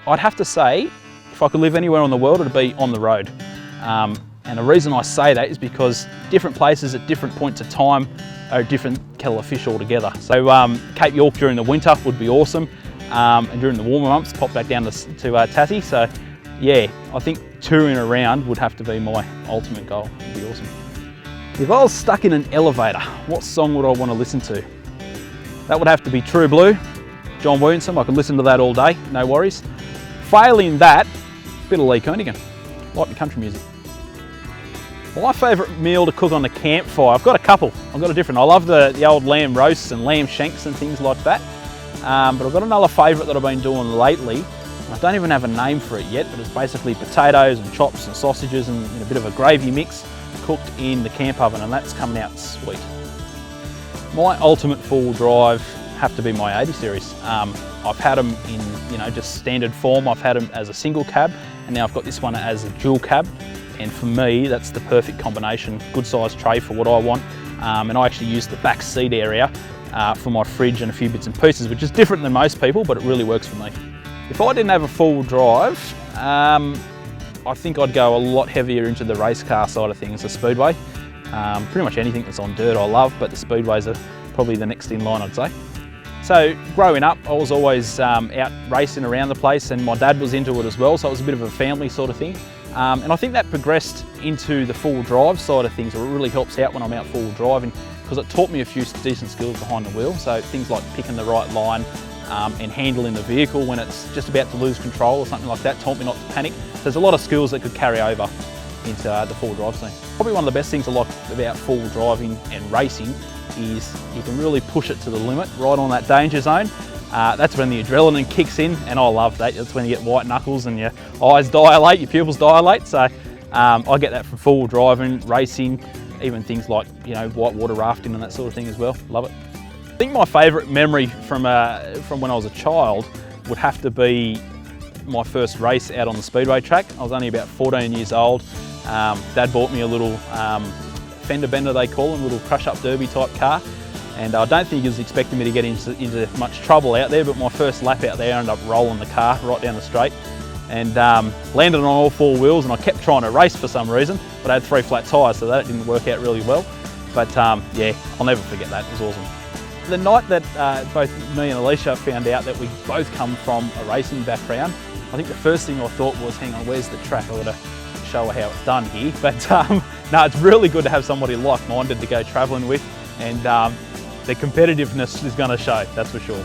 I'd have to say, if I could live anywhere in the world, it'd be on the road. And the reason I say that is because different places at different points of time are a different kettle of fish altogether. So Cape York during the winter would be awesome, and during the warmer months, pop back down to Tassie. So yeah, I think touring around would have to be my ultimate goal. It'd be awesome. If I was stuck in an elevator, what song would I want to listen to? That would have to be True Blue, John Williamson. I could listen to that all day, no worries. Failing that, a bit of Lee Kernaghan, like the country music. My favourite meal to cook on the campfire, I've got a couple. I've got a different. I love the old lamb roasts and lamb shanks and things like that. But I've got another favourite that I've been doing lately. I don't even have a name for it yet, but it's basically potatoes and chops and sausages and a bit of a gravy mix cooked in the camp oven, and that's coming out sweet. My ultimate four-wheel drive have to be my 80 series. I've had them in just standard form. I've had them as a single cab, and now I've got this one as a dual cab. And for me, that's the perfect combination. Good sized tray for what I want. And I actually use the back seat area for my fridge and a few bits and pieces, which is different than most people, but it really works for me. If I didn't have a four-wheel drive, I think I'd go a lot heavier into the race car side of things, the speedway. Pretty much anything that's on dirt I love, but the speedways are probably the next in line, I'd say. So growing up, I was always out racing around the place, and my dad was into it as well, so it was a bit of a family sort of thing. And I think that progressed into the four-wheel drive side of things. It really helps out when I'm out four-wheel driving, because it taught me a few decent skills behind the wheel. So things like picking the right line and handling the vehicle when it's just about to lose control or something like that taught me not to panic. So there's a lot of skills that could carry over into the four-wheel drive scene. Probably one of the best things I like about four-wheel driving and racing is you can really push it to the limit, right on that danger zone. That's when the adrenaline kicks in, and I love that. That's when you get white knuckles and your eyes dilate, your pupils dilate. So I get that from four-wheel driving, racing, even things like whitewater rafting and that sort of thing as well. Love it. I think my favourite memory from when I was a child would have to be my first race out on the speedway track. I was only about 14 years old. Dad bought me a little fender bender, they call them, a little crush-up derby type car. And I don't think he was expecting me to get into much trouble out there, but my first lap out there, I ended up rolling the car right down the straight and landed on all four wheels, and I kept trying to race for some reason, but I had 3 flat tyres, so that didn't work out really well. But yeah, I'll never forget that. It was awesome. The night that both me and Alicia found out that we both come from a racing background, I think the first thing I thought was, hang on, where's the track? I've got to show her how it's done here. But no, it's really good to have somebody like-minded to go travelling with, and the competitiveness is going to show, that's for sure.